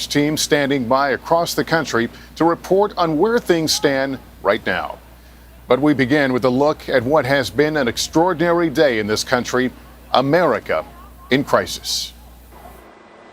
Team standing by across the country to report on where things stand right now. But we begin with a look at what has been an extraordinary day in this country, America in crisis.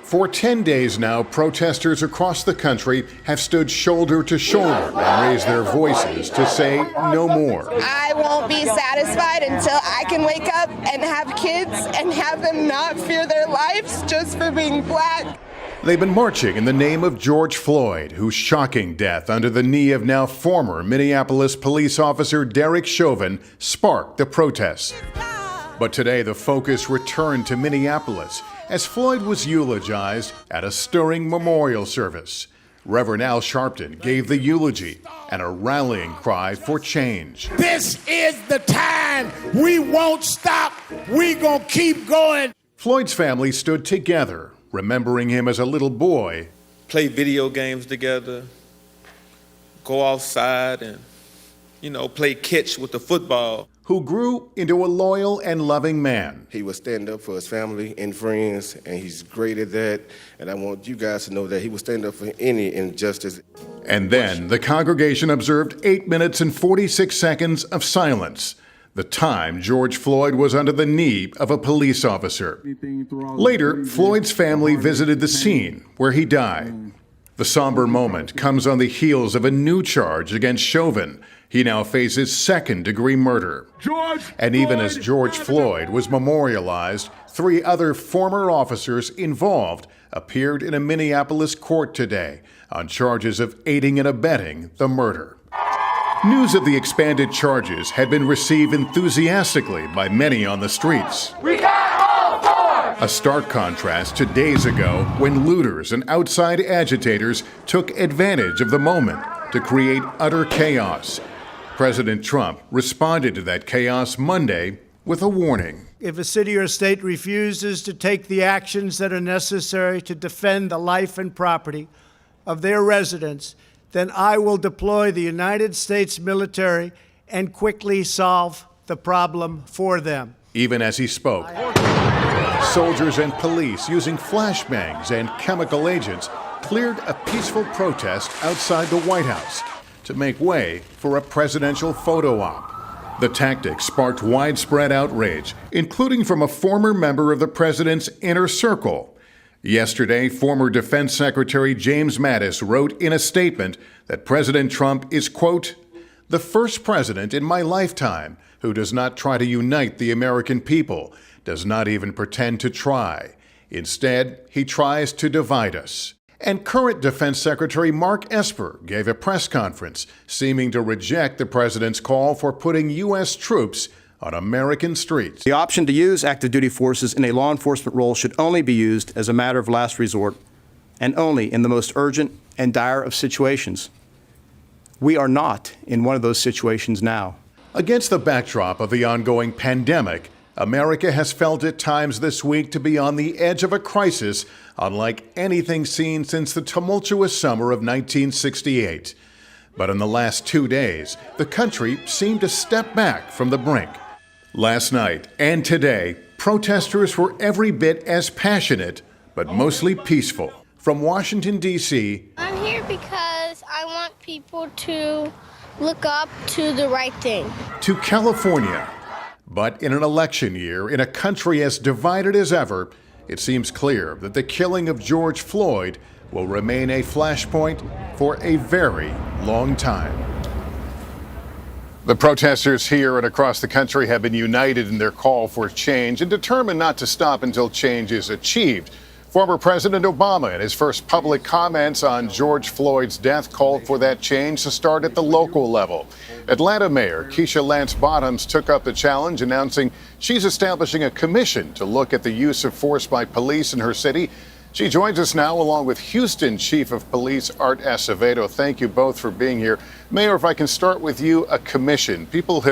For 10 days now, protesters across the country have stood shoulder to shoulder and raised their voices to say no more. I won't be satisfied until I can wake up and have kids and have them not fear their lives just for being black. They've been marching in the name of George Floyd, whose shocking death under the knee of now former Minneapolis police officer Derek Chauvin sparked the protests. But today the focus returned to Minneapolis as Floyd was eulogized at a stirring memorial service. Reverend Al Sharpton gave the eulogy and a rallying cry for change. This is the time. We won't stop. We gonna keep going. Floyd's family stood together, remembering him as a little boy. Play video games together, go outside and, play catch with the football. Who grew into a loyal and loving man. He would stand up for his family and friends, and he's great at that. And I want you guys to know that he would stand up for any injustice. And then the congregation observed 8 minutes and 46 seconds of silence, the time George Floyd was under the knee of a police officer. Later, Floyd's family visited the scene where he died. The somber moment comes on the heels of a new charge against Chauvin. He now faces second-degree murder. And even as George Floyd was memorialized, 3 other former officers involved appeared in a Minneapolis court today on charges of aiding and abetting the murder. News of the expanded charges had been received enthusiastically by many on the streets. We got all 4! A stark contrast to days ago when looters and outside agitators took advantage of the moment to create utter chaos. President Trump responded to that chaos Monday with a warning. If a city or state refuses to take the actions that are necessary to defend the life and property of their residents, then I will deploy the United States military and quickly solve the problem for them. Even as he spoke, soldiers and police using flashbangs and chemical agents cleared a peaceful protest outside the White House to make way for a presidential photo op. The tactic sparked widespread outrage, including from a former member of the president's inner circle. Yesterday, former Defense Secretary James Mattis wrote in a statement that President Trump is, quote, "the first president in my lifetime who does not try to unite the American people, does not even pretend to try. Instead, he tries to divide us." And current Defense Secretary Mark Esper gave a press conference seeming to reject the president's call for putting U.S. troops on American streets. The option to use active duty forces in a law enforcement role should only be used as a matter of last resort and only in the most urgent and dire of situations. We are not in one of those situations now. Against the backdrop of the ongoing pandemic, America has felt at times this week to be on the edge of a crisis unlike anything seen since the tumultuous summer of 1968. But in the last 2 days, the country seemed to step back from the brink. Last night and today, protesters were every bit as passionate, but mostly peaceful. From Washington, D.C., I'm here because I want people to look up to the right thing. To California. But in an election year, in a country as divided as ever, it seems clear that the killing of George Floyd will remain a flashpoint for a very long time. The protesters here and across the country have been united in their call for change and determined not to stop until change is achieved. Former President Obama, in his first public comments on George Floyd's death, called for that change to start at the local level. Atlanta Mayor Keisha Lance Bottoms took up the challenge, announcing she's establishing a commission to look at the use of force by police in her city. She joins us now along with Houston Chief of Police Art Acevedo. Thank you both for being here. Mayor, if I can start with you, a commission. People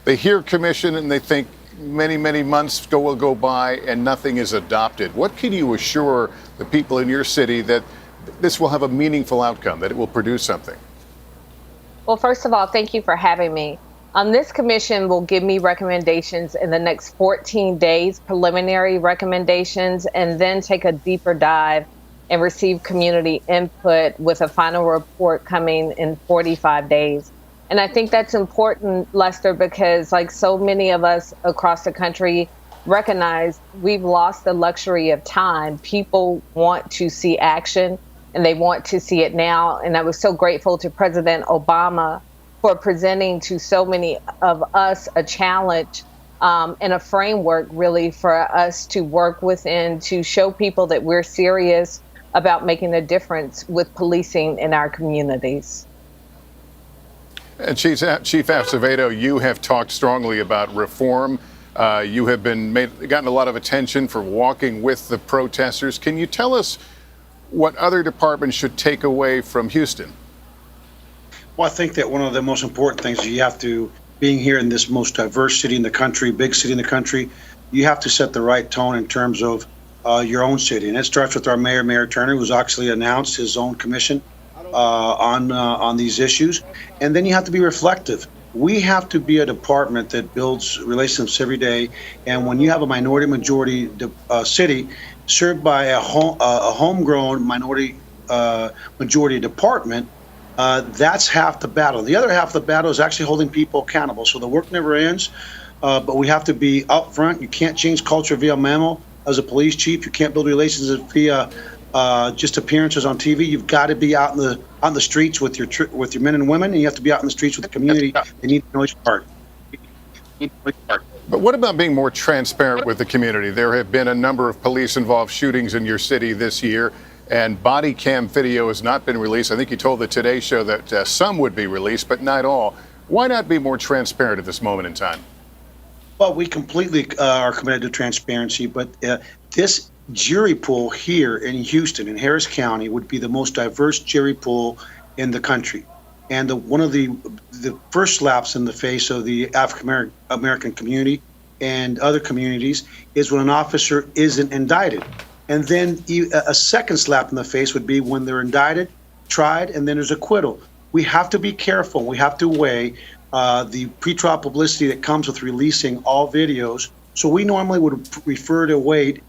they hear commission and they think many months will go by and nothing is adopted. What can you assure the people in your city that this will have a meaningful outcome, that it will produce something? Well, first of all, thank you for having me. This commission will give me recommendations in the next 14 days, preliminary recommendations, and then take a deeper dive and receive community input with a final report coming in 45 days. And I think that's important, Lester, because like so many of us across the country recognize we've lost the luxury of time. People want to see action and they want to see it now. And I was so grateful to President Obama for presenting to so many of us a challenge and a framework really for us to work within to show people that we're serious about making a difference with policing in our communities. And Chief Acevedo, you have talked strongly about reform. You have gotten a lot of attention for walking with the protesters. Can you tell us what other departments should take away from Houston? Well, I think that one of the most important things is you have to, being here in this most diverse city in the country, big city in the country, you have to set the right tone in terms of your own city. And it starts with our mayor, Mayor Turner, who's actually announced his own commission on these issues. And then you have to be reflective. We have to be a department that builds relationships every day. And when you have a minority majority city served by a homegrown minority majority department, that's half the battle. The other half of the battle is actually holding people accountable. So the work never ends, but we have to be upfront. You can't change culture via memo. As a police chief, you can't build relationships via just appearances on TV. You've got to be out on the streets with your men and women, and you have to be out in the streets with the community. They need to know each part. But what about being more transparent with the community? There have been a number of police-involved shootings in your city this year, and body cam video has not been released. I think you told the Today Show that some would be released, but not all. Why not be more transparent at this moment in time? Well, we completely are committed to transparency, but this jury pool here in Houston, in Harris County, would be the most diverse jury pool in the country. And one of the first slaps in the face of the African American community and other communities is when an officer isn't indicted. And then a second slap in the face would be when they're indicted, tried, and then there's acquittal. We have to be careful. We have to weigh the pretrial publicity that comes with releasing all videos. So we normally would prefer to wait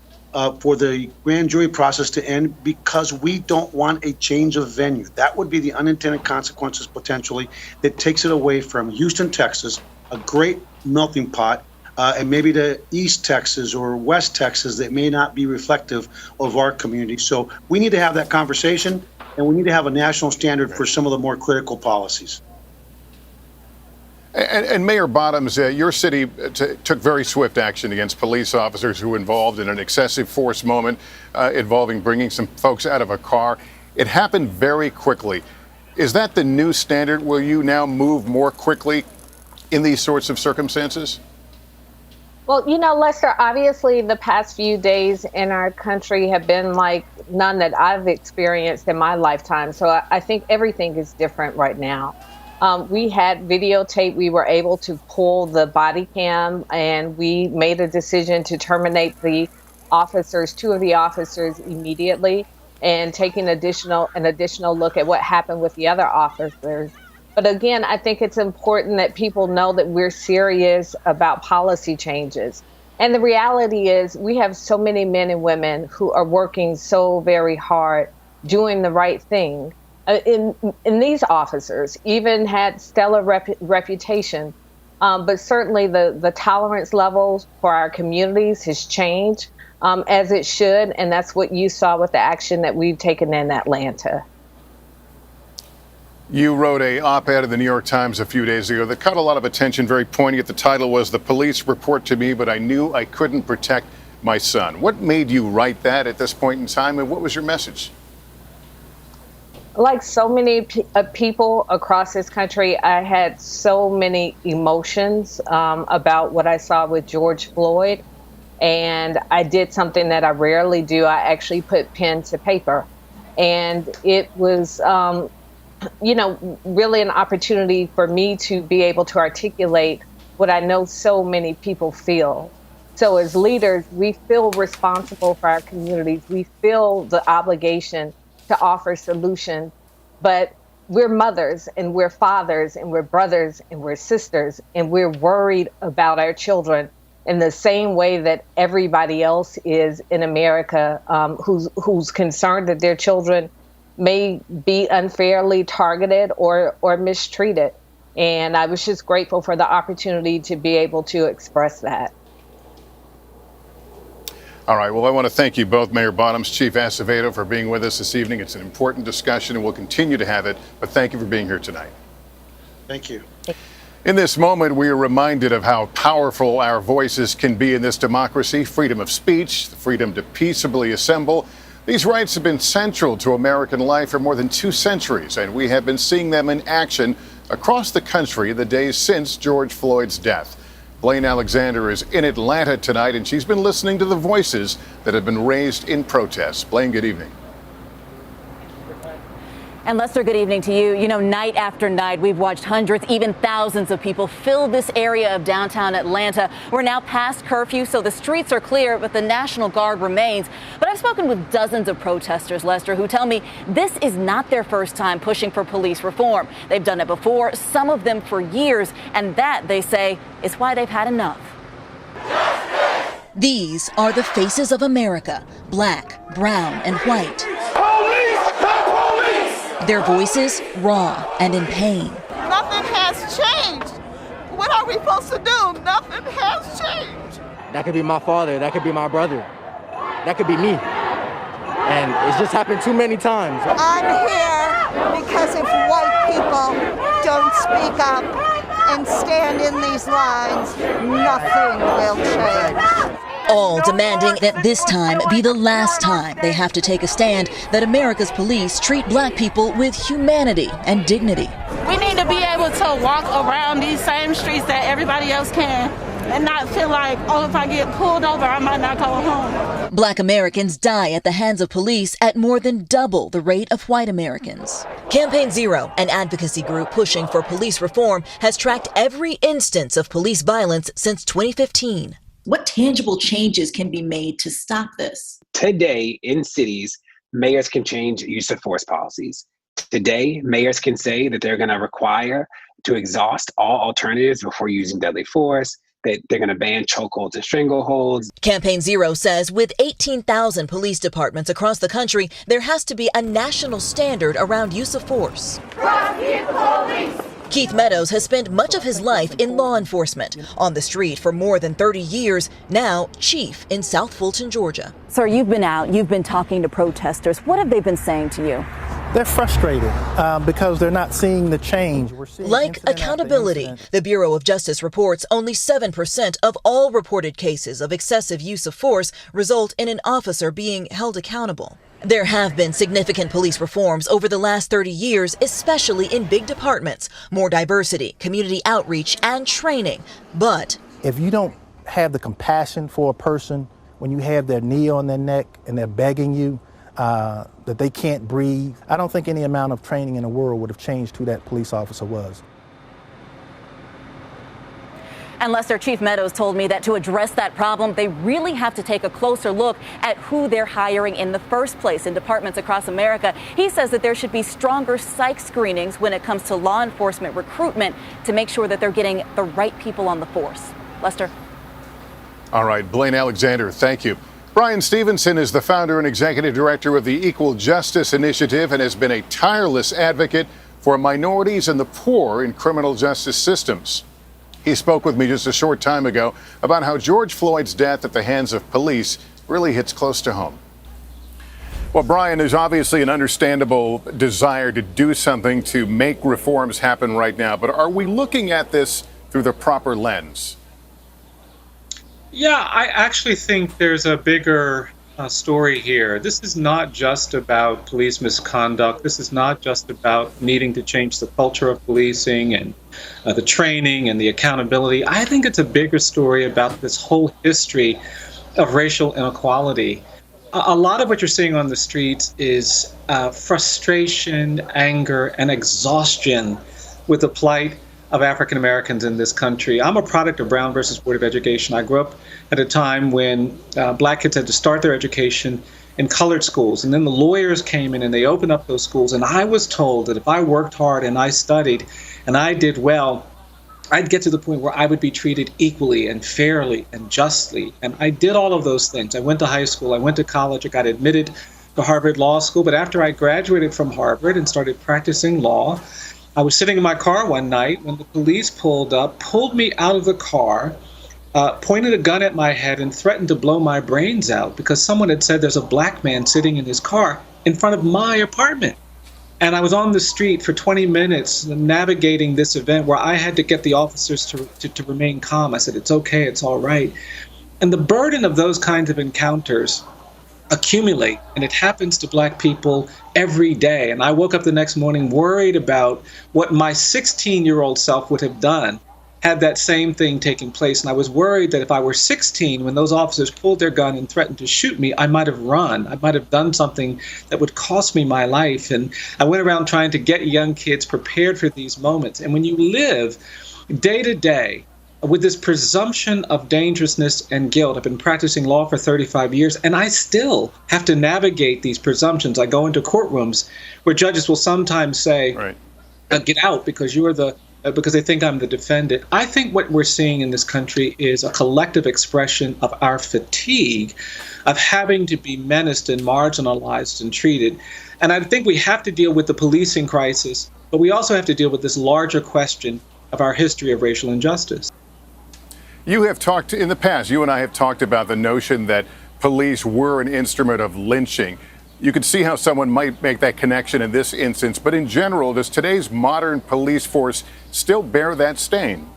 for the grand jury process to end because we don't want a change of venue. That would be the unintended consequences potentially that takes it away from Houston, Texas, a great melting pot, and maybe to East Texas or West Texas that may not be reflective of our community. So we need to have that conversation, and we need to have a national standard for some of the more critical policies. And Mayor Bottoms, your city took very swift action against police officers who were involved in an excessive force moment involving bringing some folks out of a car. It happened very quickly. Is that the new standard? Will you now move more quickly in these sorts of circumstances? Well, you know, Lester, obviously the past few days in our country have been like none that I've experienced in my lifetime. So I think everything is different right now. We had videotape. We were able to pull the body cam, and we made a decision to terminate the officers, two of the officers immediately, and taking an additional look at what happened with the other officers. But again, I think it's important that people know that we're serious about policy changes. And the reality is we have so many men and women who are working so very hard, doing the right thing. In these officers even had stellar reputation, but certainly the tolerance levels for our communities has changed as it should, and that's what you saw with the action that we've taken in Atlanta. You wrote an op-ed in the New York Times a few days ago that caught a lot of attention, very poignant. The title was "The Police Report to Me, but I Knew I Couldn't Protect My Son." What made you write that at this point in time, and what was your message? Like so many people across this country, I had so many emotions about what I saw with George Floyd. And I did something that I rarely do. I actually put pen to paper. And it was, really an opportunity for me to be able to articulate what I know so many people feel. So as leaders, we feel responsible for our communities. We feel the obligation to offer solutions, but we're mothers and we're fathers and we're brothers and we're sisters and we're worried about our children. in the same way that everybody else is in America, who's concerned that their children may be unfairly targeted or mistreated. And I was just grateful for the opportunity to be able to express that. All right. Well, I want to thank you both, Mayor Bottoms, Chief Acevedo, for being with us this evening. It's an important discussion, and we'll continue to have it. But thank you for being here tonight. Thank you. In this moment, we are reminded of how powerful our voices can be in this democracy. Freedom of speech, the freedom to peaceably assemble. These rights have been central to American life for more than 2 centuries, and we have been seeing them in action across the country in the days since George Floyd's death. Blaine Alexander is in Atlanta tonight, and she's been listening to the voices that have been raised in protest. Blaine, good evening. And Lester, good evening to you. You know, night after night, we've watched hundreds, even thousands of people fill this area of downtown Atlanta. We're now past curfew, so the streets are clear, but the National Guard remains. But I've spoken with dozens of protesters, Lester, who tell me this is not their first time pushing for police reform. They've done it before, some of them for years, and that, they say, is why they've had enough. These are the faces of America, black, brown, and white. Their voices raw and in pain. Nothing has changed. What are we supposed to do? Nothing has changed. That could be my father. That could be my brother. That could be me. And it's just happened too many times. I'm here because if white people don't speak up and stand in these lines, nothing will change. All demanding that this time be the last time they have to take a stand that America's police treat black people with humanity and dignity. We need to be able to walk around these same streets that everybody else can and not feel like, oh, if I get pulled over, I might not go home. Black Americans die at the hands of police at more than double the rate of white Americans. Campaign Zero, an advocacy group pushing for police reform, has tracked every instance of police violence since 2015. What tangible changes can be made to stop this? Today, in cities, mayors can change use of force policies. Today, mayors can say that they're going to require to exhaust all alternatives before using deadly force, that they're going to ban chokeholds and strangleholds. Campaign Zero says with 18,000 police departments across the country, there has to be a national standard around use of force. Prosecute the police! Keith Meadows has spent much of his life in law enforcement, on the street for more than 30 years, now chief in South Fulton, Georgia. Sir, you've been out, you've been talking to protesters. What have they been saying to you? They're frustrated because they're not seeing the change. Like accountability, the Bureau of Justice reports only 7% of all reported cases of excessive use of force result in an officer being held accountable. There have been significant police reforms over the last 30 years, especially in big departments, more diversity, community outreach, and training. But if you don't have the compassion for a person when you have their knee on their neck and they're begging you that they can't breathe, I don't think any amount of training in the world would have changed who that police officer was. And Lester, Chief Meadows told me that to address that problem, they really have to take a closer look at who they're hiring in the first place in departments across America. He says that there should be stronger psych screenings when it comes to law enforcement recruitment to make sure that they're getting the right people on the force. Lester. All right, Blaine Alexander, thank you. Brian Stevenson is the founder and executive director of the Equal Justice Initiative and has been a tireless advocate for minorities and the poor in criminal justice systems. He spoke with me just a short time ago about how George Floyd's death at the hands of police really hits close to home. Well, Brian, there's obviously an understandable desire to do something to make reforms happen right now, but are we looking at this through the proper lens? Yeah, I actually think there's a bigger story here. This is not just about police misconduct. This is not just about needing to change the culture of policing and the training and the accountability. I think it's a bigger story about this whole history of racial inequality. A lot of what you're seeing on the streets is frustration, anger, and exhaustion with the plight of African Americans in this country. I'm a product of Brown versus Board of Education. I grew up at a time when black kids had to start their education in colored schools. And then the lawyers came in and they opened up those schools. And I was told that if I worked hard and I studied and I did well, I'd get to the point where I would be treated equally and fairly and justly. And I did all of those things. I went to high school, I went to college, I got admitted to Harvard Law School. But after I graduated from Harvard and started practicing law, I was sitting in my car one night when the police pulled up, pulled me out of the car, pointed a gun at my head and threatened to blow my brains out because someone had said there's a black man sitting in his car in front of my apartment. And I was on the street for 20 minutes navigating this event where I had to get the officers to remain calm. I said, it's okay, it's all right. And the burden of those kinds of encounters accumulate, and it happens to black people every day. And I woke up the next morning worried about what my 16-year-old self would have done had that same thing taken place. And I was worried that if I were 16, when those officers pulled their gun and threatened to shoot me, I might have run. I might have done something that would cost me my life. And I went around trying to get young kids prepared for these moments. And when you live day to day with this presumption of dangerousness and guilt, I've been practicing law for 35 years, and I still have to navigate these presumptions. I go into courtrooms where judges will sometimes say, right, get out because you're because they think I'm the defendant. I think what we're seeing in this country is a collective expression of our fatigue of having to be menaced and marginalized and treated. And I think we have to deal with the policing crisis, but we also have to deal with this larger question of our history of racial injustice. You have talked in the past, you and I have talked about the notion that police were an instrument of lynching. You could see how someone might make that connection in this instance, but in general, does today's modern police force still bear that stain?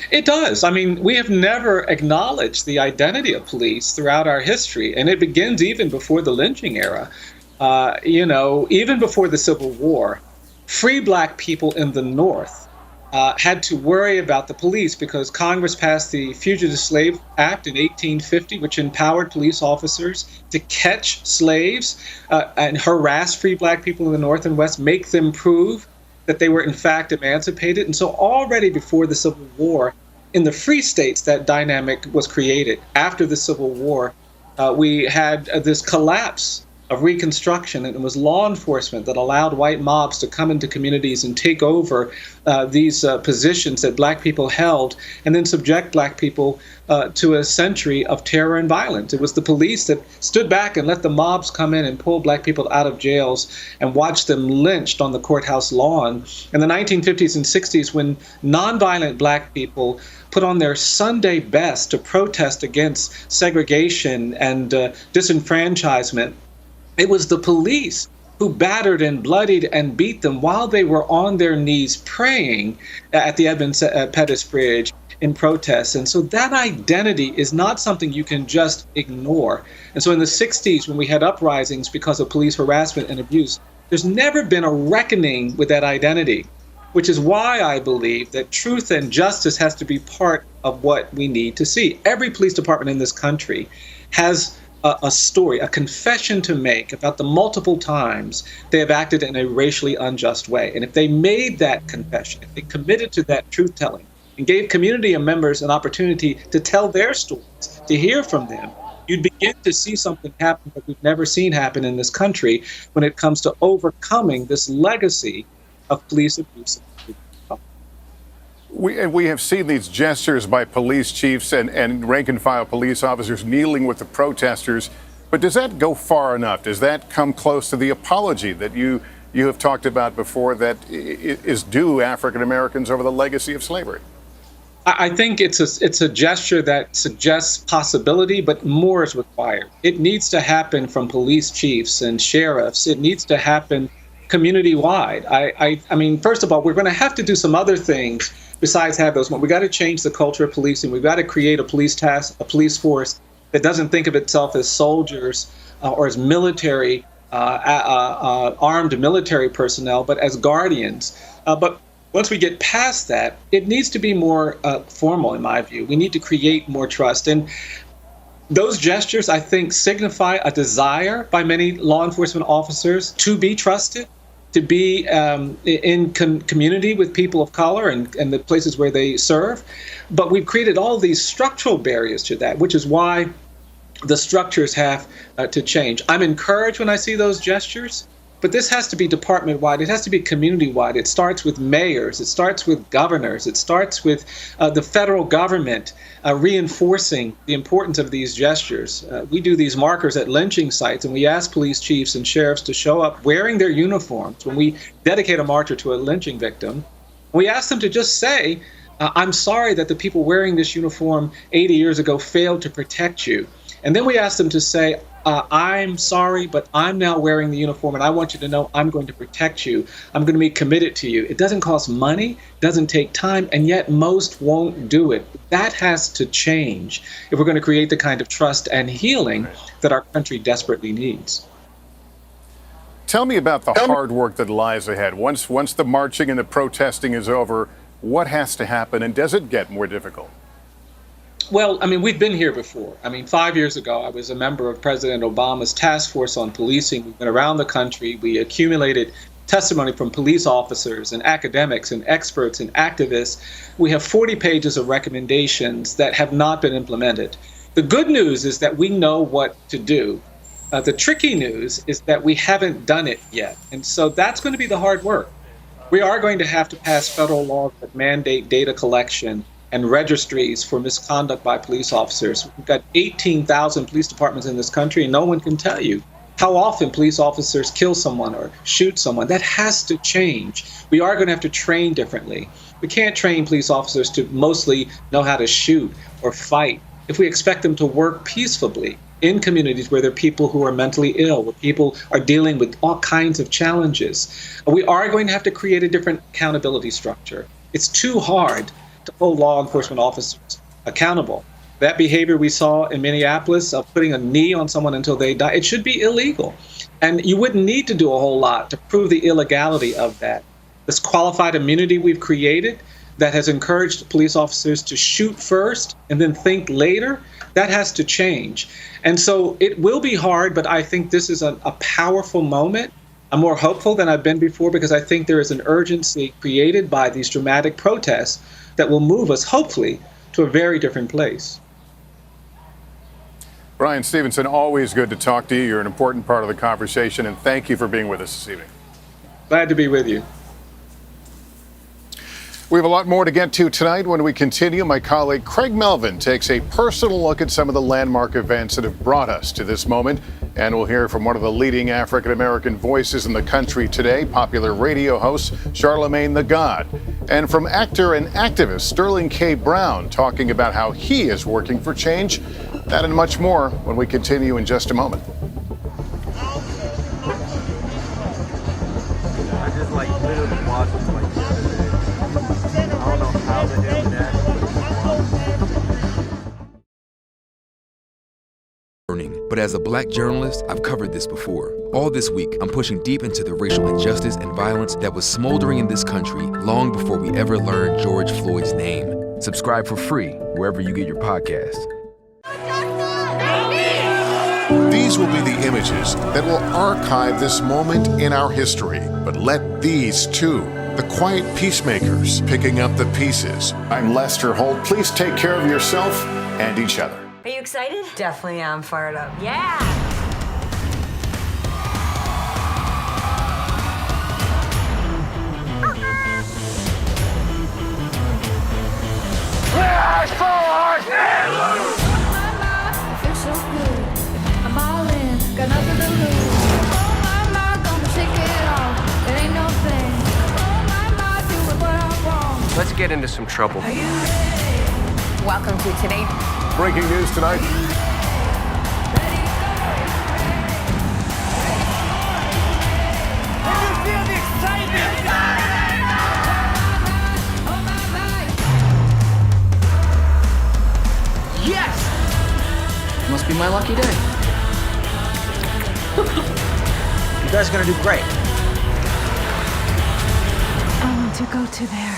It does. I mean, we have never acknowledged the identity of police throughout our history, and it begins even before the lynching era. Even before the Civil War, free black people in the North had to worry about the police because Congress passed the Fugitive Slave Act in 1850, which empowered police officers to catch slaves and harass free black people in the North and West, make them prove that they were in fact emancipated. And so already before the Civil War, in the free states, that dynamic was created. After the Civil War, we had this collapse of Reconstruction, and it was law enforcement that allowed white mobs to come into communities and take over these positions that black people held, and then subject black people to a century of terror and violence. It was the police that stood back and let the mobs come in and pull black people out of jails and watch them lynched on the courthouse lawn. In the 1950s and 60s, when nonviolent black people put on their Sunday best to protest against segregation and disenfranchisement, it was the police who battered and bloodied and beat them while they were on their knees praying at the Edmund Pettus Bridge in protest. And so that identity is not something you can just ignore. And so in the 60s, when we had uprisings because of police harassment and abuse, there's never been a reckoning with that identity, which is why I believe that truth and justice has to be part of what we need to see. Every police department in this country has a story, a confession to make about the multiple times they have acted in a racially unjust way. And if they made that confession, if they committed to that truth-telling and gave community members an opportunity to tell their stories, to hear from them, you'd begin to see something happen that we've never seen happen in this country when it comes to overcoming this legacy of police abuse. We have seen these gestures by police chiefs and rank-and-file police officers kneeling with the protesters, but does that go far enough? Does that come close to the apology that you have talked about before that is due African Americans over the legacy of slavery? I think it's a gesture that suggests possibility, but more is required. It needs to happen from police chiefs and sheriffs. It needs to happen community-wide. I mean, first of all, we're going to have to do some other things besides have those. We got to change the culture of policing. We've got to create a police force that doesn't think of itself as soldiers or as military, armed military personnel, but as guardians. But once we get past that, it needs to be more formal, in my view. We need to create more trust. And those gestures, I think, signify a desire by many law enforcement officers to be trusted, to be in community with people of color and the places where they serve. But we've created all these structural barriers to that, which is why the structures have to change. I'm encouraged when I see those gestures, But this has to be department-wide. It has to be community-wide. It starts with mayors. It starts with governors. It starts with the federal government reinforcing the importance of these gestures. We do these markers at lynching sites, and we ask police chiefs and sheriffs to show up wearing their uniforms when we dedicate a marker to a lynching victim. We ask them to just say, I'm sorry that the people wearing this uniform 80 years ago failed to protect you. And then we ask them to say, I'm sorry, but I'm now wearing the uniform, and I want you to know I'm going to protect you. I'm going to be committed to you. It doesn't cost money, doesn't take time, and yet most won't do it. That has to change if we're going to create the kind of trust and healing that our country desperately needs. Tell me about the hard work that lies ahead. Once the marching and the protesting is over, what has to happen, and does it get more difficult? Well, I mean, we've been here before. I mean, 5 years ago, I was a member of President Obama's task force on policing. We went around the country. We accumulated testimony from police officers and academics and experts and activists. We have 40 pages of recommendations that have not been implemented. The good news is that we know what to do. The tricky news is that we haven't done it yet. And so that's going to be the hard work. We are going to have to pass federal laws that mandate data collection and registries for misconduct by police officers. We've got 18,000 police departments in this country, and no one can tell you how often police officers kill someone or shoot someone. That has to change. We are going to have to train differently. We can't train police officers to mostly know how to shoot or fight if we expect them to work peacefully in communities where there are people who are mentally ill, where people are dealing with all kinds of challenges. We are going to have to create a different accountability structure. It's too hard to hold law enforcement officers accountable. That behavior we saw in Minneapolis of putting a knee on someone until they die, it should be illegal. And you wouldn't need to do a whole lot to prove the illegality of that. This qualified immunity we've created that has encouraged police officers to shoot first and then think later, that has to change. And so it will be hard, but I think this is a powerful moment. I'm more hopeful than I've been before because I think there is an urgency created by these dramatic protests that will move us, hopefully, to a very different place. Brian Stevenson, always good to talk to you. You're an important part of the conversation, and thank you for being with us this evening. Glad to be with you. We have a lot more to get to tonight when we continue. My colleague Craig Melvin takes a personal look at some of the landmark events that have brought us to this moment. And we'll hear from one of the leading African-American voices in the country today, popular radio host Charlemagne the God. And from actor and activist Sterling K. Brown talking about how he is working for change. That and much more when we continue in just a moment. I just literally watched it the other day. I don't know how the hell that. But as a black journalist, I've covered this before. All this week, I'm pushing deep into the racial injustice and violence that was smoldering in this country long before we ever learned George Floyd's name. Subscribe for free wherever you get your podcasts. These will be the images that will archive this moment in our history. But let these too, the quiet peacemakers picking up the pieces. I'm Lester Holt. Please take care of yourself and each other. Are you excited? Definitely am fired up. Yeah! Let's get into some trouble. Welcome to Today. Breaking news tonight. Yes! Must be my lucky day. You guys are gonna do great. I want to go to there.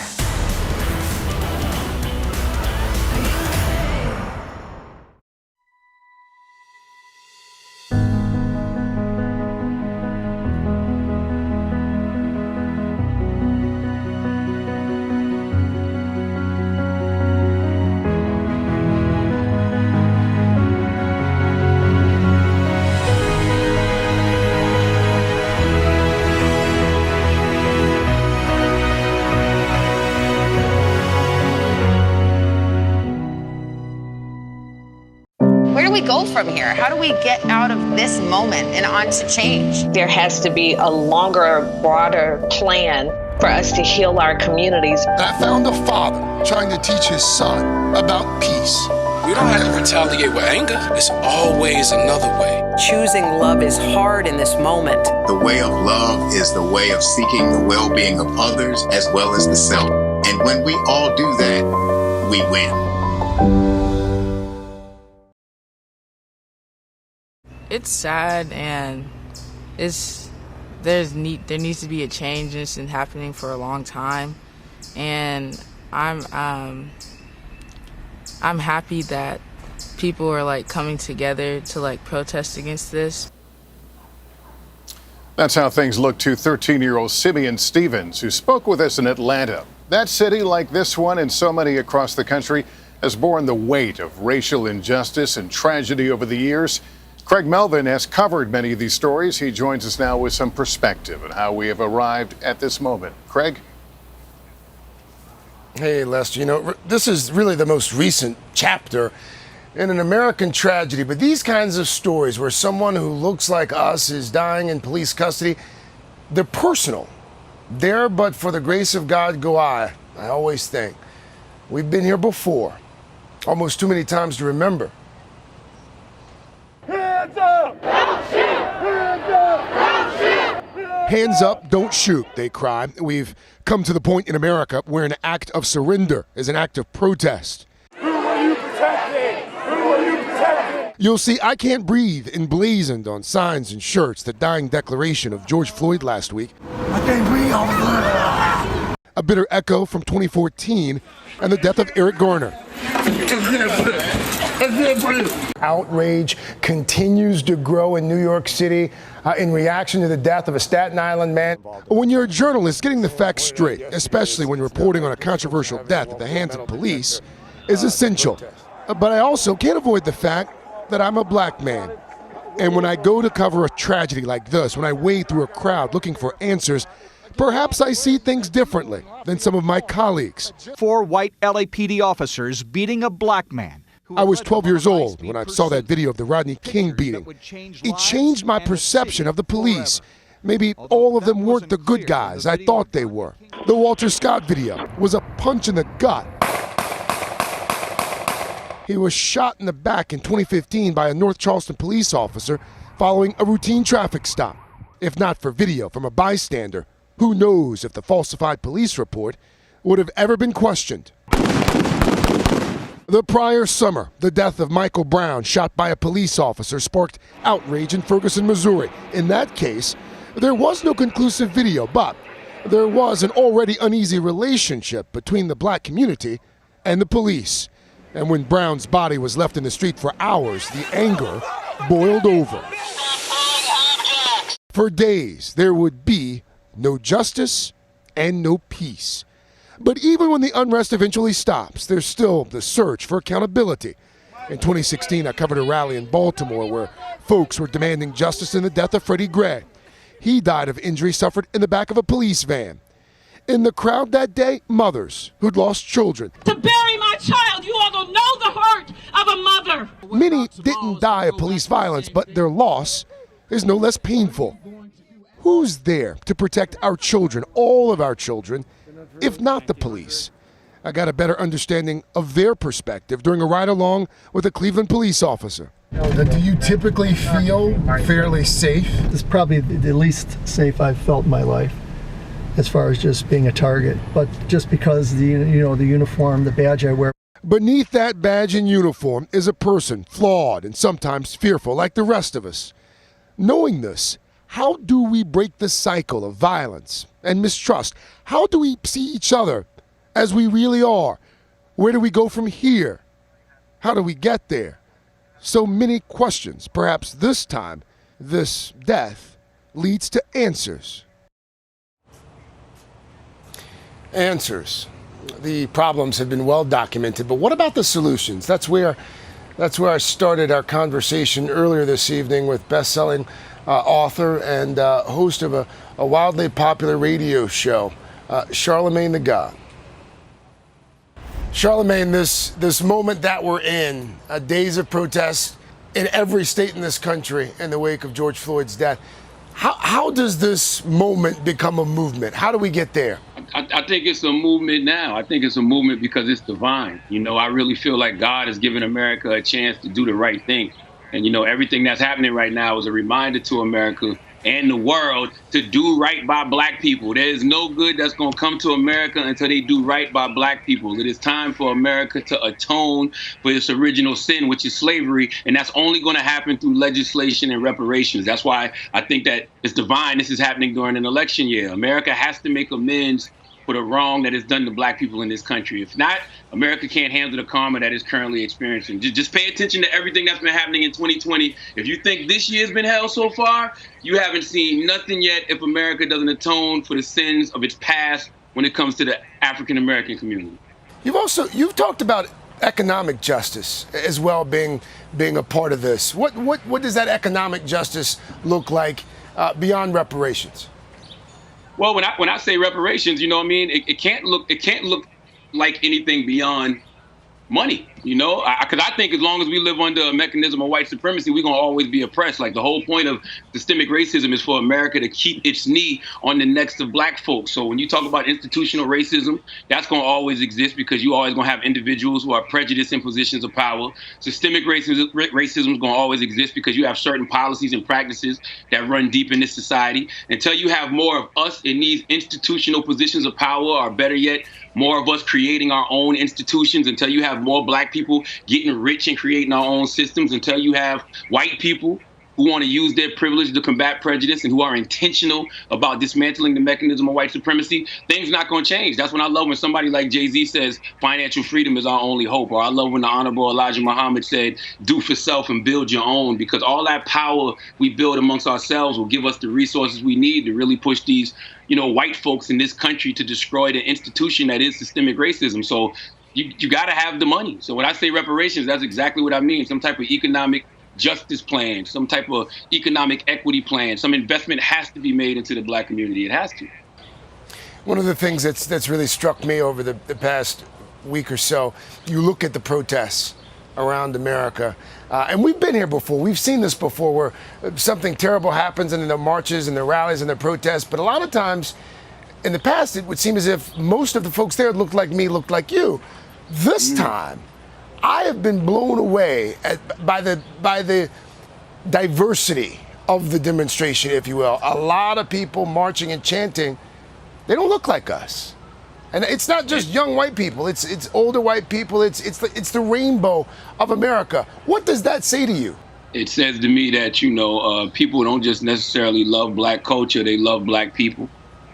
go from here? How do we get out of this moment and on to change? There has to be a longer, broader plan for us to heal our communities. I found a father trying to teach his son about peace. We don't have to retaliate with anger. There's always another way. Choosing love is hard in this moment. The way of love is the way of seeking the well-being of others as well as the self. And when we all do that, we win. It's sad, and there needs to be a change. This has been happening for a long time, and I'm happy that people are like coming together to like protest against this. That's how things look to 13-year-old Simeon Stevens, who spoke with us in Atlanta. That city, like this one and so many across the country, has borne the weight of racial injustice and tragedy over the years. Craig Melvin has covered many of these stories. He joins us now with some perspective on how we have arrived at this moment. Craig? Hey, Lester, you know, this is really the most recent chapter in an American tragedy, but these kinds of stories where someone who looks like us is dying in police custody, they're personal. There, but for the grace of God go I always think. We've been here before, almost too many times to remember. Hands up! Don't shoot! Hands up! Don't shoot! Hands up, don't shoot, they cry. We've come to the point in America where an act of surrender is an act of protest. Who are you protecting? Who are you protecting? You'll see I Can't Breathe emblazoned on signs and shirts, the dying declaration of George Floyd last week. I can't breathe over there. A bitter echo from 2014 and the death of Eric Garner. Outrage continues to grow in New York City in reaction to the death of a Staten Island man. When you're a journalist, getting the facts straight, especially when reporting on a controversial death at the hands of police, is essential. But I also can't avoid the fact that I'm a black man. And when I go to cover a tragedy like this, when I wade through a crowd looking for answers, perhaps I see things differently than some of my colleagues. 4 white LAPD officers beating a black man. I was 12 years old when I saw that video of the Rodney King beating. It changed my perception of the police. Maybe all of them weren't the good guys I thought they were. The Walter Scott video was a punch in the gut. He was shot in the back in 2015 by a North Charleston police officer following a routine traffic stop. If not for video from a bystander, who knows if the falsified police report would have ever been questioned. The prior summer, the death of Michael Brown, shot by a police officer, sparked outrage in Ferguson, Missouri. In that case, there was no conclusive video, but there was an already uneasy relationship between the black community and the police. And when Brown's body was left in the street for hours, the anger boiled over. For days, there would be no justice and no peace. But even when the unrest eventually stops, there's still the search for accountability. In 2016, I covered a rally in Baltimore where folks were demanding justice in the death of Freddie Gray. He died of injuries suffered in the back of a police van. In the crowd that day, mothers who'd lost children. To bury my child, you all don't know the hurt of a mother. Many didn't die of police violence, but their loss is no less painful. Who's there to protect our children, all of our children, if not the police? I got a better understanding of their perspective during a ride-along with a Cleveland police officer. Do you typically feel fairly safe? It's probably the least safe I've felt in my life, as far as just being a target. But just because the uniform, the badge I wear. Beneath that badge and uniform is a person, flawed and sometimes fearful, like the rest of us. Knowing this, how do we break the cycle of violence and mistrust? How do we see each other as we really are? Where do we go from here? How do we get there? So many questions. Perhaps this time, this death leads to answers. Answers. The problems have been well documented, but what about the solutions? That's where I started our conversation earlier this evening with best-selling author and host of a wildly popular radio show, Charlemagne the God. Charlemagne, this moment that we're in, days of protest, in every state in this country in the wake of George Floyd's death. How does this moment become a movement? How do we get there? I think it's a movement now. I think it's a movement because it's divine. You know, I really feel like God has given America a chance to do the right thing. And, you know, everything that's happening right now is a reminder to America and the world to do right by black people. There is no good that's going to come to America until they do right by black people. It is time for America to atone for its original sin, which is slavery. And that's only going to happen through legislation and reparations. That's why I think that it's divine. This is happening during an election year. America has to make amends for the wrong that is done to black people in this country. If not, America can't handle the karma that it's currently experiencing. Just pay attention to everything that's been happening in 2020. If you think this year's been hell so far, you haven't seen nothing yet if America doesn't atone for the sins of its past when it comes to the African American community. You've talked about economic justice as well being a part of this. What does that economic justice look like beyond reparations? Well, when I say reparations, you know what I mean? It can't look like anything beyond money, you know, because I think as long as we live under a mechanism of white supremacy, we're going to always be oppressed. Like the whole point of systemic racism is for America to keep its knee on the necks of black folks. So when you talk about institutional racism, that's going to always exist because you always going to have individuals who are prejudiced in positions of power. Systemic racism is going to always exist because you have certain policies and practices that run deep in this society. Until you have more of us in these institutional positions of power, or better yet, more of us creating our own institutions, until you have more black people getting rich and creating our own systems, until you have white people who want to use their privilege to combat prejudice and who are intentional about dismantling the mechanism of white supremacy, things not going to change. That's when I love when somebody like Jay-Z says financial freedom is our only hope. Or I love when the Honorable Elijah Muhammad said, do for self and build your own, because all that power we build amongst ourselves will give us the resources we need to really push these, you know, white folks in this country to destroy the institution that is systemic racism. So you got to have the money. So when I say reparations, that's exactly what I mean. Some type of economic justice plan, some type of economic equity plan, some investment has to be made into the black community. It has to. One of the things that's really struck me over the past week or so, you look at the protests around America, and we've been here before. We've seen this before where something terrible happens and then the marches and the rallies and the protests. But a lot of times in the past, it would seem as if most of the folks there looked like me, looked like you. This time, I have been blown away by the diversity of the demonstration, if you will. A lot of people marching and chanting. They don't look like us, and it's not just young white people. It's older white people. It's the rainbow of America. What does that say to you? It says to me that, you know, people don't just necessarily love black culture; they love black people,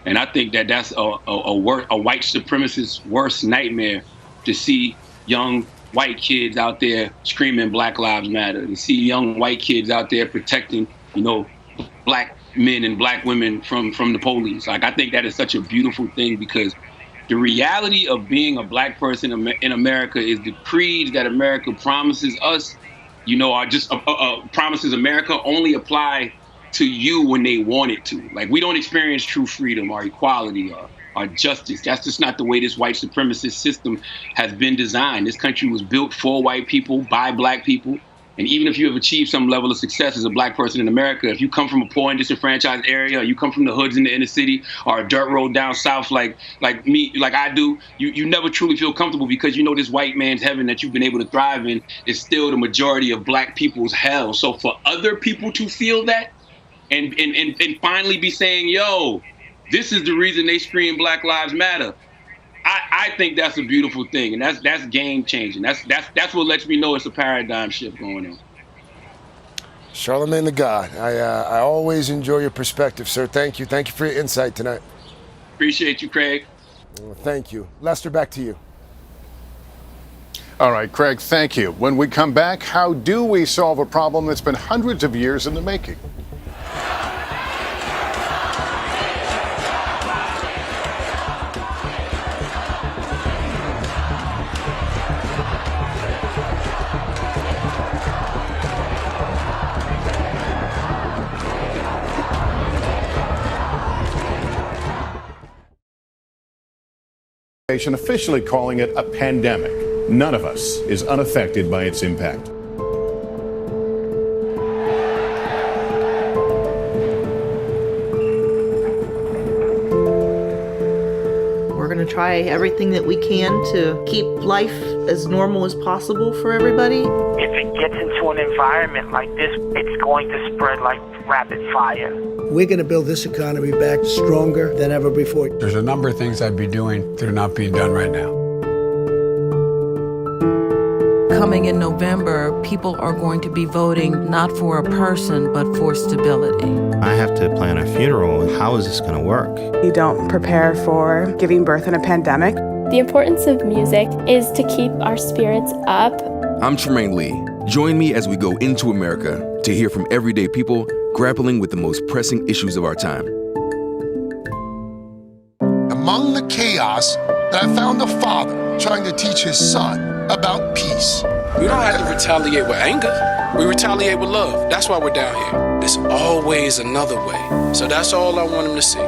and I think that that's a white supremacist's worst nightmare, to see young white kids out there screaming Black Lives Matter, to see young white kids out there protecting, you know, black men and black women from the police. Like, I think that is such a beautiful thing, because the reality of being a black person in America is the creeds that America promises us, you know, are just promises America only apply to you when they want it to. Like, we don't experience true freedom or equality or justice. That's just not the way this white supremacist system has been designed. This country was built for white people, by black people. And even if you have achieved some level of success as a black person in America, if you come from a poor and disenfranchised area, or you come from the hoods in the inner city, or a dirt road down south like me, like I do, you never truly feel comfortable, because you know this white man's heaven that you've been able to thrive in is still the majority of black people's hell. So for other people to feel that and finally be saying, yo, this is the reason they scream Black Lives Matter, I think that's a beautiful thing, and that's game changing. That's what lets me know it's a paradigm shift going on. Charlamagne the God, I always enjoy your perspective, sir. Thank you. Thank you for your insight tonight. Appreciate you, Craig. Thank you. Lester, back to you. All right, Craig, thank you. When we come back, how do we solve a problem that's been hundreds of years in the making? Officially calling it a pandemic. None of us is unaffected by its impact. going to try everything that we can to keep life as normal as possible for everybody. If it gets into an environment like this, it's going to spread like rapid fire. We're going to build this economy back stronger than ever before. There's a number of things I'd be doing that are not being done right now. Coming in November, people are going to be voting not for a person, but for stability. I have to plan a funeral. How is this going to work? You don't prepare for giving birth in a pandemic. The importance of music is to keep our spirits up. I'm Tremaine Lee. Join me as we go into America to hear from everyday people grappling with the most pressing issues of our time. Among the chaos, that I found a father trying to teach his son about peace. We don't have to retaliate with anger. We retaliate with love. That's why we're down here. There's always another way. So that's all I want him to see.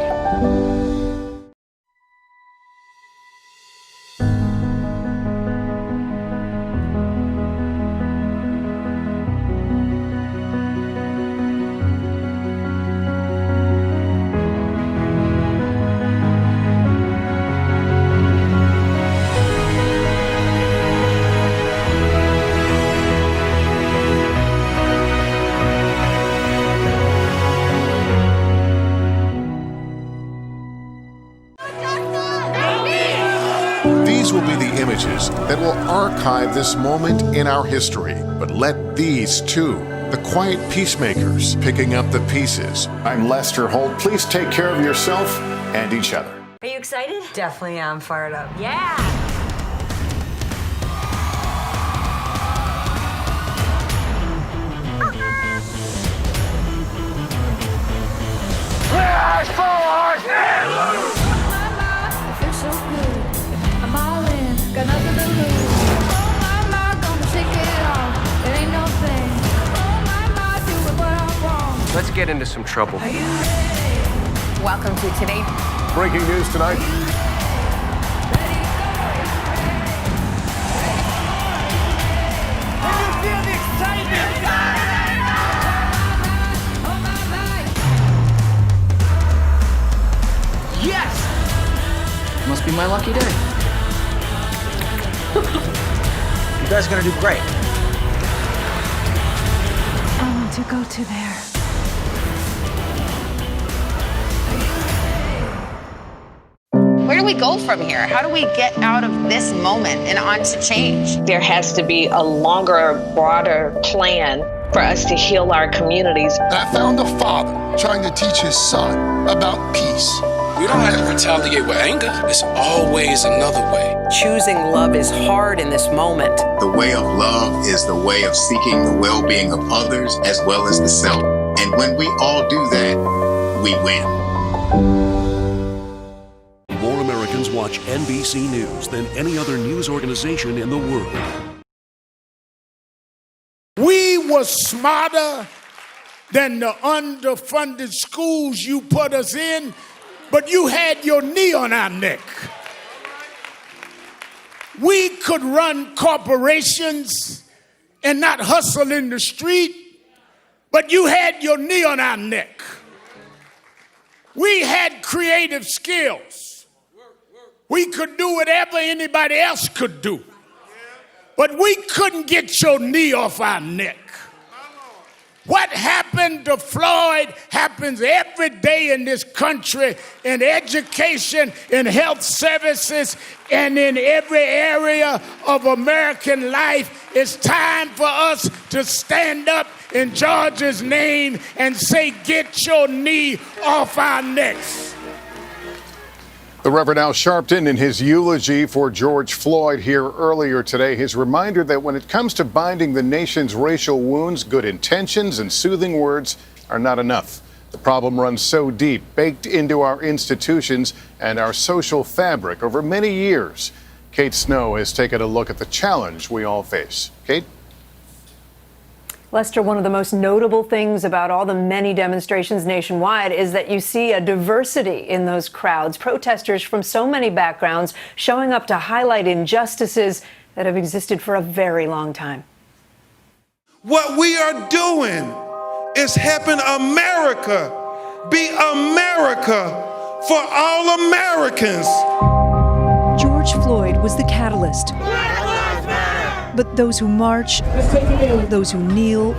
These will be the images that will archive this moment in our history. But let these two, the quiet peacemakers, picking up the pieces. I'm Lester Holt. Please take care of yourself and each other. Are you excited? Definitely am fired up. Yeah! Got nothing to lose. Oh my, gonna shake it off. It ain't no thing. Oh my, doing what I want. Let's get into some trouble. Are you ready? Welcome to today. Breaking news tonight. Yes! Must be my lucky day. You guys are gonna do great. I want to go to there. Where do we go from here? How do we get out of this moment and on to change? There has to be a longer, broader plan for us to heal our communities. And I found a father trying to teach his son about peace. We don't have to retaliate with anger. There's always another way. Choosing love is hard in this moment. The way of love is the way of seeking the well-being of others as well as the self. And when we all do that, we win. More Americans watch NBC News than any other news organization in the world. We were smarter than the underfunded schools you put us in, but you had your knee on our neck. We could run corporations and not hustle in the street, but you had your knee on our neck. We had creative skills. We could do whatever anybody else could do, but we couldn't get your knee off our neck. What happened to Floyd happens every day in this country, in education, in health services, and in every area of American life. It's time for us to stand up in George's name and say, get your knee off our necks. The Reverend Al Sharpton, in his eulogy for George Floyd here earlier today, his reminder that when it comes to binding the nation's racial wounds, good intentions and soothing words are not enough. The problem runs so deep, baked into our institutions and our social fabric over many years. Kate Snow has taken a look at the challenge we all face. Kate? Lester, one of the most notable things about all the many demonstrations nationwide is that you see a diversity in those crowds, protesters from so many backgrounds showing up to highlight injustices that have existed for a very long time. What we are doing is helping America be America for all Americans. was the catalyst. But those who march, those who kneel,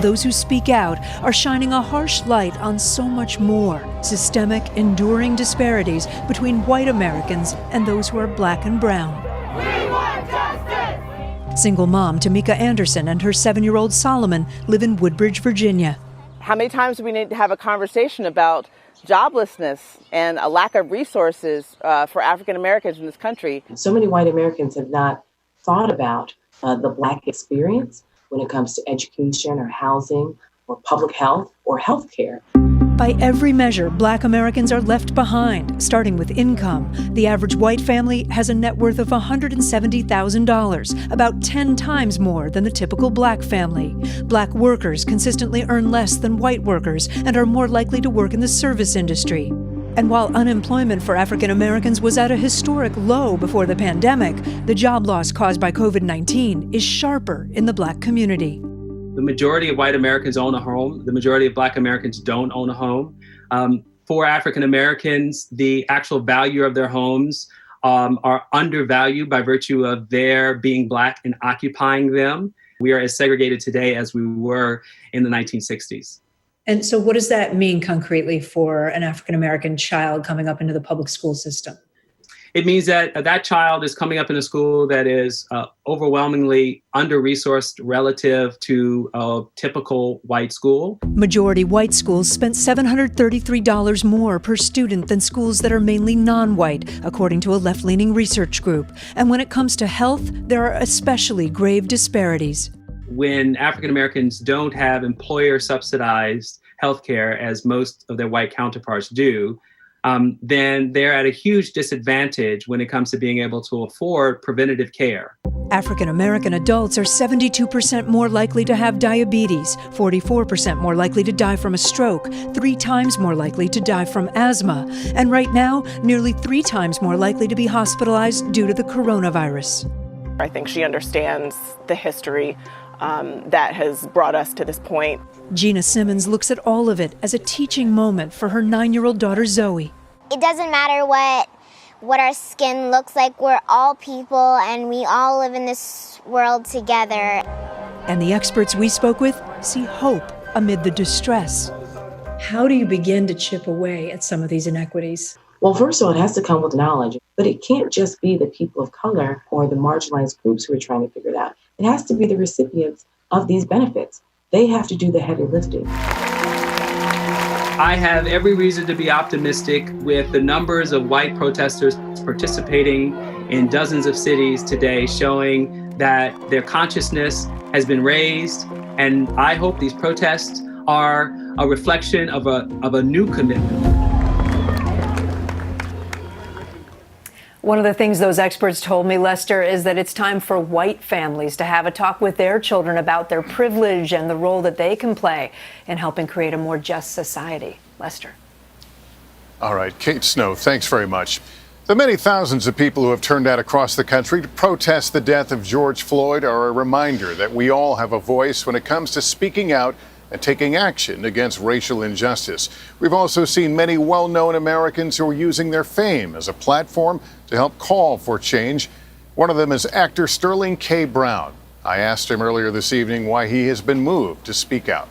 those who speak out are shining a harsh light on so much more. Systemic, enduring disparities between white Americans and those who are black and brown. We want justice! Single mom Tamika Anderson and her 7-year-old Solomon live in Woodbridge, Virginia. How many times do we need to have a conversation about joblessness and a lack of resources for African Americans in this country? So many white Americans have not thought about the Black experience when it comes to education or housing or public health or health care. By every measure, Black Americans are left behind, starting with income. The average white family has a net worth of $170,000, about 10 times more than the typical Black family. Black workers consistently earn less than white workers and are more likely to work in the service industry. And while unemployment for African Americans was at a historic low before the pandemic, the job loss caused by COVID-19 is sharper in the Black community. The majority of white Americans own a home. The majority of Black Americans don't own a home. For African Americans, the actual value of their homes are undervalued by virtue of their being Black and occupying them. We are as segregated today as we were in the 1960s. And so what does that mean concretely for an African-American child coming up into the public school system? It means that that child is coming up in a school that is overwhelmingly under-resourced relative to a typical white school. Majority white schools spent $733 more per student than schools that are mainly non-white, according to a left-leaning research group. And when it comes to health, there are especially grave disparities. When African Americans don't have employer-subsidized health care, as most of their white counterparts do, then they're at a huge disadvantage when it comes to being able to afford preventative care. African American adults are 72% more likely to have diabetes, 44% more likely to die from a stroke, 3 times more likely to die from asthma, and right now, nearly 3 times more likely to be hospitalized due to the coronavirus. I think she understands the history that has brought us to this point. Gina Simmons looks at all of it as a teaching moment for her 9-year-old daughter Zoe. It doesn't matter what our skin looks like. We're all people and we all live in this world together. And the experts we spoke with see hope amid the distress. How do you begin to chip away at some of these inequities? Well, first of all, it has to come with knowledge, but it can't just be the people of color or the marginalized groups who are trying to figure it out. It has to be the recipients of these benefits. They have to do the heavy lifting. I have every reason to be optimistic with the numbers of white protesters participating in dozens of cities today, showing that their consciousness has been raised. And I hope these protests are a reflection of a new commitment. One of the things those experts told me, Lester, is that it's time for white families to have a talk with their children about their privilege and the role that they can play in helping create a more just society. Lester. All right, Kate Snow, thanks very much. The many thousands of people who have turned out across the country to protest the death of George Floyd are a reminder that we all have a voice when it comes to speaking out and taking action against racial injustice. We've also seen many well-known Americans who are using their fame as a platform to help call for change. One of them is actor Sterling K. Brown. I asked him earlier this evening why he has been moved to speak out.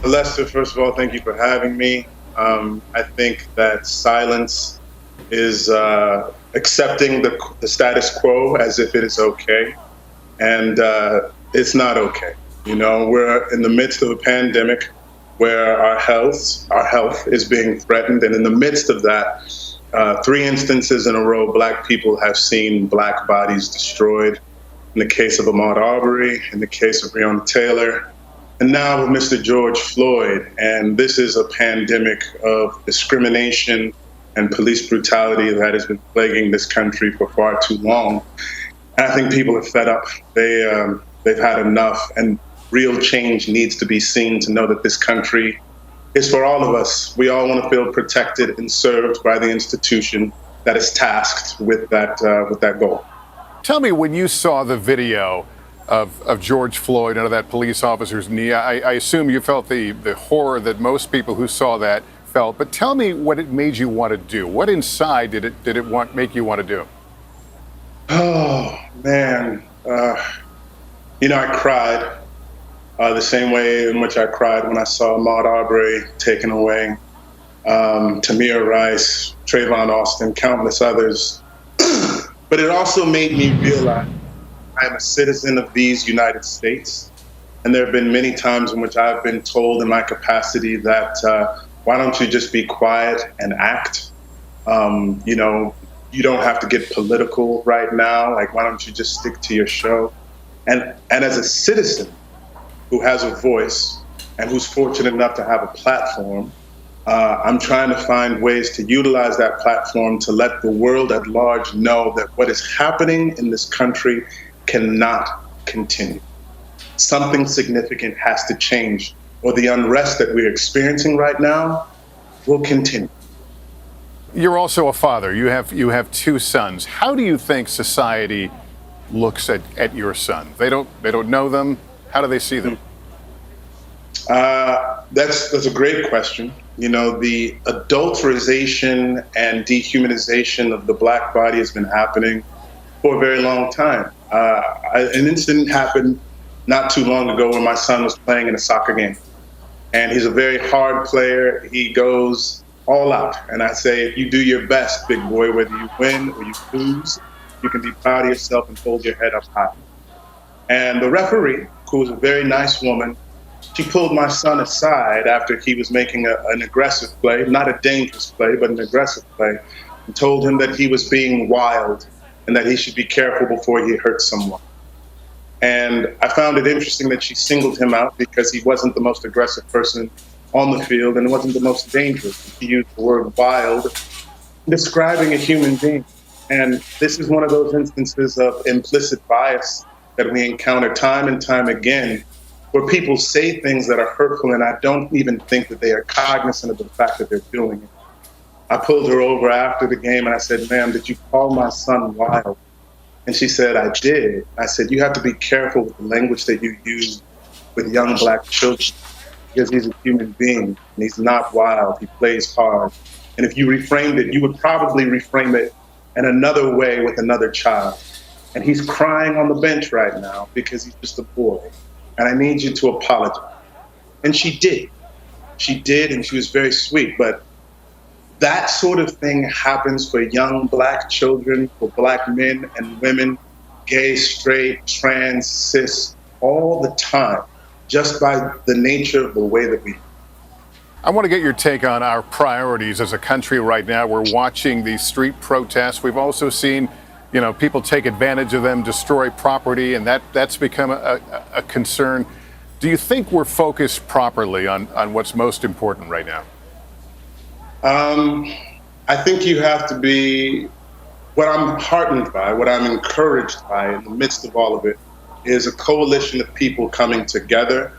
Lester, first of all, thank you for having me. I think that silence is accepting the status quo as if it is okay, and it's not okay. You know, we're in the midst of a pandemic where our health is being threatened. And in the midst of that, 3 instances in a row, Black people have seen Black bodies destroyed. In the case of Ahmaud Arbery, in the case of Breonna Taylor, and now with Mr. George Floyd. And this is a pandemic of discrimination and police brutality that has been plaguing this country for far too long. And I think people are fed up. They've had enough. And real change needs to be seen to know that this country is for all of us. We all want to feel protected and served by the institution that is tasked with that goal. Tell me, when you saw the video of George Floyd under that police officer's knee, I assume you felt the horror that most people who saw that felt, but tell me what it made you want to do. What inside did it make you want to do? Oh, man. I cried the same way in which I cried when I saw Ahmaud Arbery taken away, Tamir Rice, Trayvon Austin, countless others. But it also made me realize I'm a citizen of these United States. And there have been many times in which I've been told in my capacity that, why don't you just be quiet and act? You don't have to get political right now. Like, why don't you just stick to your show? And as a citizen who has a voice and who's fortunate enough to have a platform, I'm trying to find ways to utilize that platform to let the world at large know that what is happening in this country cannot continue. Something significant has to change, or the unrest that we're experiencing right now will continue. You're also a father. You have two sons. How do you think society looks at your son? They don't know them. How do they see them? That's a great question. The adulterization and dehumanization of the Black body has been happening for a very long time. An incident happened not too long ago when my son was playing in a soccer game. And he's a very hard player. He goes all out. And I say, if you do your best, big boy, whether you win or you lose, you can be proud of yourself and hold your head up high. And the referee, who was a very nice woman, she pulled my son aside after he was making an aggressive play, not a dangerous play, but an aggressive play, and told him that he was being wild and that he should be careful before he hurt someone. And I found it interesting that she singled him out because he wasn't the most aggressive person on the field and wasn't the most dangerous. She used the word wild, describing a human being. And this is one of those instances of implicit bias that we encounter time and time again, where people say things that are hurtful, and I don't even think that they are cognizant of the fact that they're doing it. I pulled her over after the game and I said, ma'am, did you call my son wild? And she said, I did. I said, you have to be careful with the language that you use with young Black children, because he's a human being and he's not wild. He plays hard. And if you reframed it, you would probably reframe it in another way with another child. And he's crying on the bench right now because he's just a boy. And I need you to apologize. And she did. She did, and she was very sweet. But that sort of thing happens for young Black children, for Black men and women, gay, straight, trans, cis, all the time, just by the nature of the way that we. I want to get your take on our priorities as a country right now. We're watching these street protests. We've also seen, people take advantage of them, destroy property, and that's become a concern. Do you think we're focused properly on what's most important right now? I think you have to be, what I'm heartened by, what I'm encouraged by in the midst of all of it, is a coalition of people coming together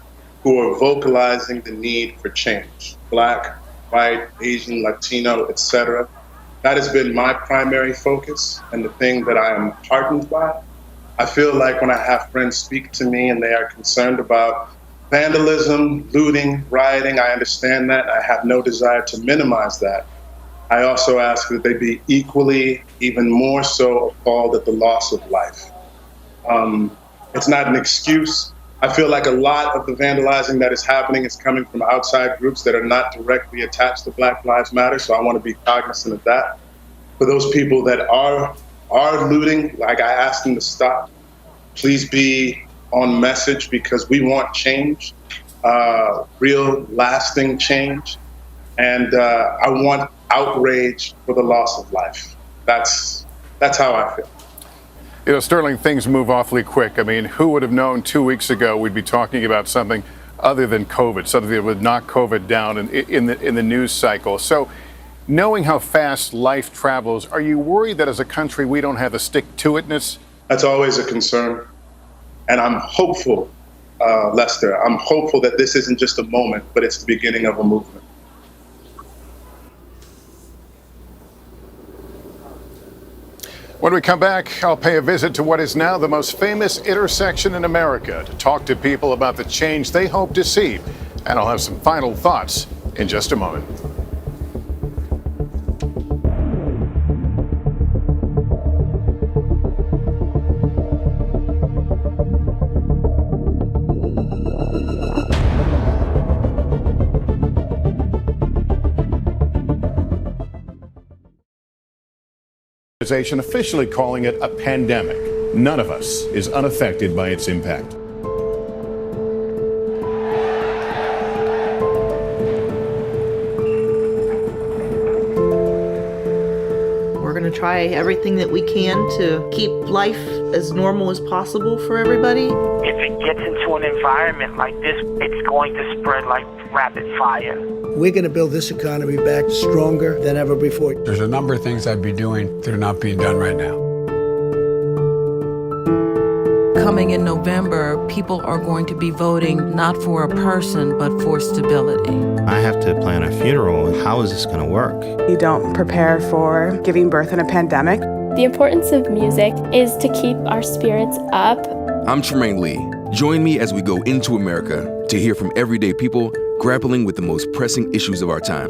who are vocalizing the need for change. Black, white, Asian, Latino, etc. That has been my primary focus and the thing that I am heartened by. I feel like when I have friends speak to me and they are concerned about vandalism, looting, rioting, I understand that. I have no desire to minimize that. I also ask that they be equally, even more so, appalled at the loss of life. It's not an excuse. I feel like a lot of the vandalizing that is happening is coming from outside groups that are not directly attached to Black Lives Matter, so I want to be cognizant of that. For those people that are looting, like, I ask them to stop. Please be on message, because we want change, real lasting change. And I want outrage for the loss of life. That's how I feel. Sterling, things move awfully quick. I mean, who would have known 2 weeks ago we'd be talking about something other than COVID, something that would knock COVID down in the news cycle. So knowing how fast life travels, are you worried that as a country we don't have the stick-to-itness? That's always a concern. And I'm hopeful, Lester, I'm hopeful that this isn't just a moment, but it's the beginning of a movement. When we come back, I'll pay a visit to what is now the most famous intersection in America to talk to people about the change they hope to see. And I'll have some final thoughts in just a moment. Organization officially calling it a pandemic. None of us is unaffected by its impact. We're going to try everything that we can to keep life as normal as possible for everybody. If it gets into an environment like this, it's going to spread like rapid fire. We're going to build this economy back stronger than ever before. There's a number of things I'd be doing that are not being done right now. Coming in November, people are going to be voting not for a person, but for stability. I have to plan a funeral. How is this going to work? You don't prepare for giving birth in a pandemic. The importance of music is to keep our spirits up. I'm Tremaine Lee. Join me as we go into America to hear from everyday people grappling with the most pressing issues of our time.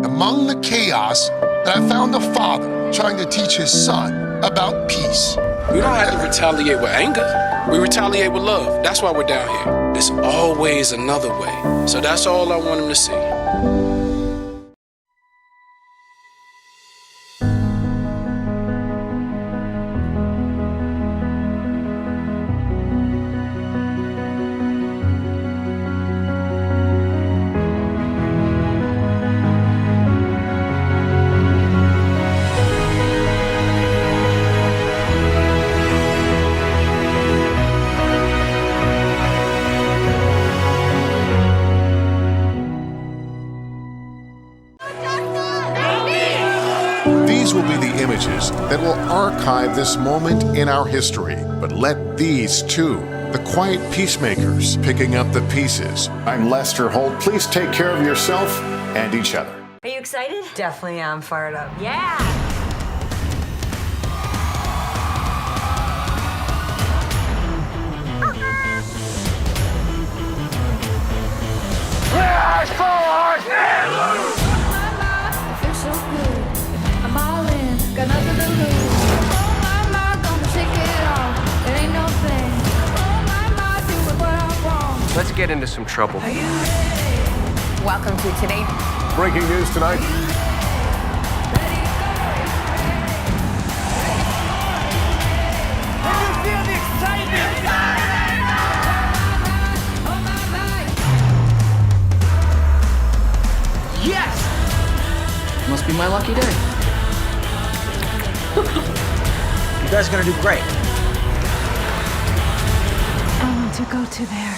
Among the chaos, that I found a father trying to teach his son about peace. We don't have to retaliate with anger. We retaliate with love. That's why we're down here. There's always another way. So that's all I want them to see. These will be the images that will archive this moment in our history. But let these too, the quiet peacemakers picking up the pieces. I'm Lester Holt. Please take care of yourself and each other. Are you excited? Definitely am fired up. Yeah. Got nothing to lose. Oh my, gonna shake it off. It ain't no thing. Oh my, doing what I want. Let's get into some trouble. Welcome to Today. Breaking news tonight. Yes! Must be my lucky day. You guys are gonna do great. I want to go to there.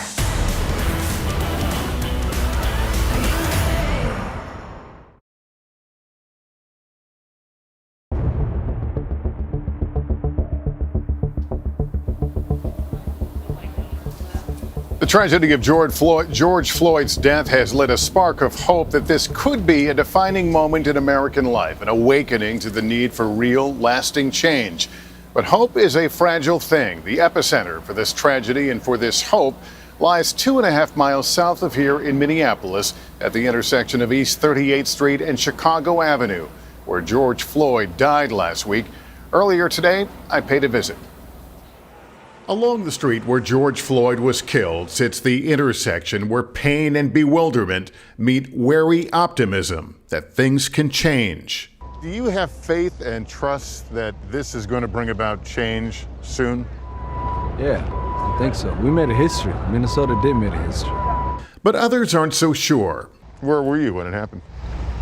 The tragedy of George Floyd's death has lit a spark of hope that this could be a defining moment in American life, an awakening to the need for real, lasting change. But hope is a fragile thing. The epicenter for this tragedy and for this hope lies 2.5 miles south of here in Minneapolis at the intersection of East 38th Street and Chicago Avenue, where George Floyd died last week. Earlier today, I paid a visit. Along the street where George Floyd was killed sits the intersection where pain and bewilderment meet wary optimism that things can change. Do you have faith and trust that this is going to bring about change soon? Yeah, I think so. We made a history. Minnesota did make a history. But others aren't so sure. Where were you when it happened?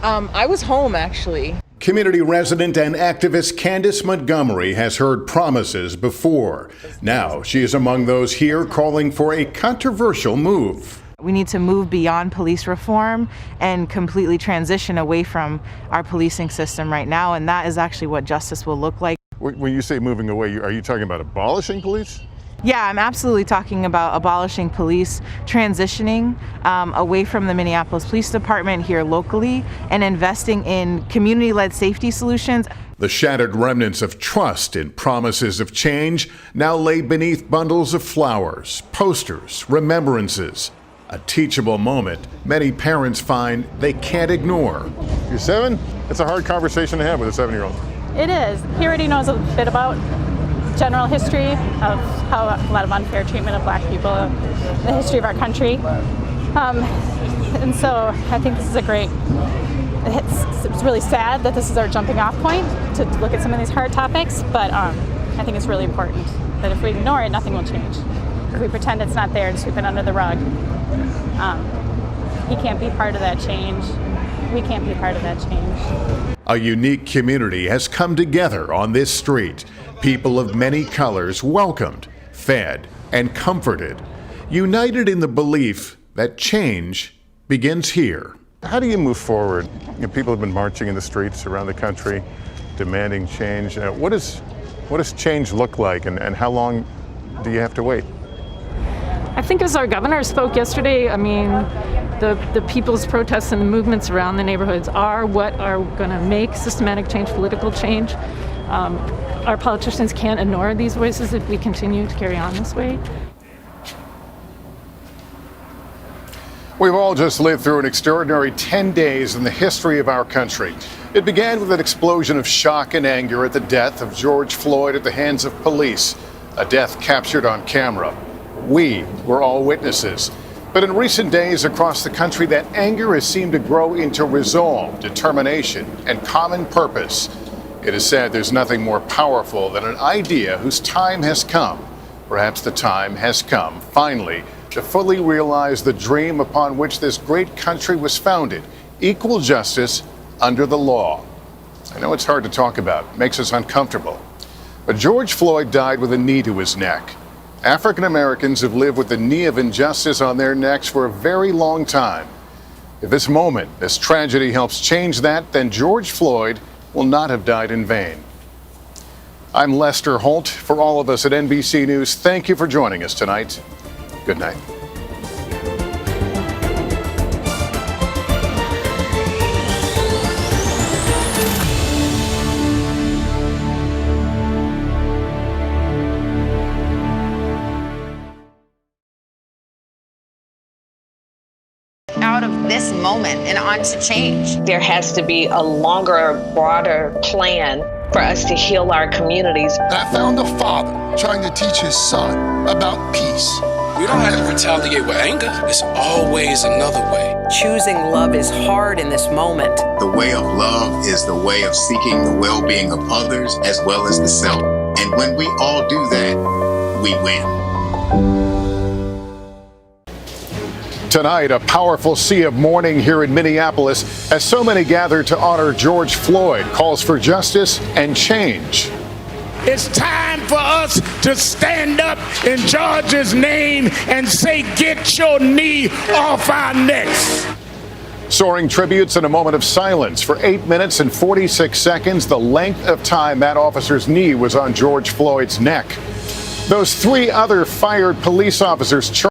I was home, actually. Community resident and activist Candace Montgomery has heard promises before. Now she is among those here calling for a controversial move. We need to move beyond police reform and completely transition away from our policing system right now, and that is actually what justice will look like. When you say moving away, are you talking about abolishing police? Yeah, I'm absolutely talking about abolishing police, transitioning away from the Minneapolis Police Department here locally, and investing in community-led safety solutions. The shattered remnants of trust and promises of change now lay beneath bundles of flowers, posters, remembrances. A teachable moment many parents find they can't ignore. You're 7? It's a hard conversation to have with a 7-year-old. It is. He already knows a bit about general history of how a lot of unfair treatment of Black people, the history of our country. And so I think this is a great it's really sad that this is our jumping off point to look at some of these hard topics, but I think it's really important that if we ignore it, nothing will change. If we pretend it's not there and sweep it under the rug, he can't be part of that change. We can't be part of that change. A unique community has come together on this street. People of many colors welcomed, fed, and comforted, united in the belief that change begins here. How do you move forward? People have been marching in the streets around the country, demanding change. What does change look like, and how long do you have to wait? I think as our governor spoke yesterday, I mean, the people's protests and the movements around the neighborhoods are what are going to make systematic change, political change. Our politicians can't ignore these voices if we continue to carry on this way. We've all just lived through an extraordinary 10 days in the history of our country. It began with an explosion of shock and anger at the death of George Floyd at the hands of police, a death captured on camera. We were all witnesses. But in recent days across the country, that anger has seemed to grow into resolve, determination, and common purpose. It is said there's nothing more powerful than an idea whose time has come. Perhaps the time has come, finally, to fully realize the dream upon which this great country was founded: equal justice under the law. I know it's hard to talk about, makes us uncomfortable. But George Floyd died with a knee to his neck. African Americans have lived with the knee of injustice on their necks for a very long time. If this moment, this tragedy helps change that, then George Floyd will not have died in vain. I'm Lester Holt. For all of us at NBC News, thank you for joining us tonight. Good night. Out of this moment and on to change. There has to be a longer, broader plan for us to heal our communities. I found a father trying to teach his son about peace. We don't have to retaliate with anger. It's always another way. Choosing love is hard in this moment. The way of love is the way of seeking the well-being of others as well as the self. And when we all do that, we win. Tonight, a powerful sea of mourning here in Minneapolis as so many gather to honor George Floyd. Calls for justice and change. It's time for us to stand up in George's name and say, get your knee off our necks. Soaring tributes in a moment of silence for 8 minutes and 46 seconds, the length of time that officer's knee was on George Floyd's neck. Those three other fired police officers